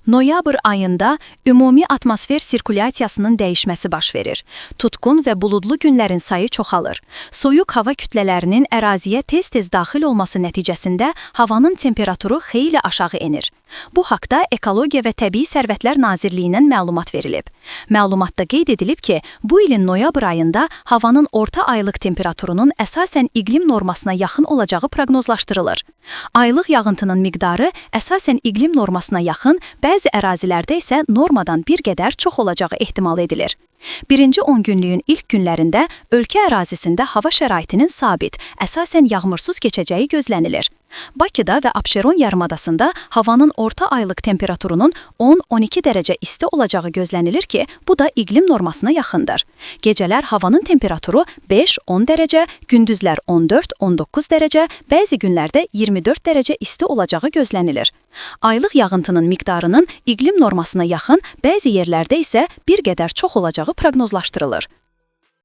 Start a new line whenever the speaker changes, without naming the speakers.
Noyabr ayında ümumi atmosfer sirkulyasiyasının dəyişməsi baş verir. Tutqun və buludlu günlərin sayı çoxalır. Soyuq hava kütlələrinin əraziyə tez-tez daxil olması nəticəsində havanın temperaturu xeyli aşağı enir. Bu haqda Ekologiya və Təbii Sərvətlər Nazirliyindən məlumat verilib. Məlumatda qeyd edilib ki, bu ilin noyabr ayında havanın orta aylıq temperaturunun əsasən iqlim normasına yaxın olacağı proqnozlaşdırılır. Aylıq yağıntının miqdarı əsasən iqlim normasına yaxın, bəzi ərazilərdə isə normadan bir qədər çox olacağı ehtimal edilir. Birinci 10 günlüyün ilk günlərində ölkə ərazisində hava şəraitinin sabit, əsasən yağmursuz keçəcəyi gözlənilir. Bakıda və Abşeron yarımadasında havanın orta aylıq temperaturunun 10-12 dərəcə isti olacağı gözlənilir ki, bu da iqlim normasına yaxındır. Gecələr havanın temperaturu 5-10 dərəcə, gündüzlər 14-19 dərəcə, bəzi günlərdə 24 dərəcə isti olacağı gözlənilir. Aylıq yağıntının miqdarının iqlim normasına yaxın, bəzi yerlərdə isə bir qədər çox olacağı proqnozlaşdırılır.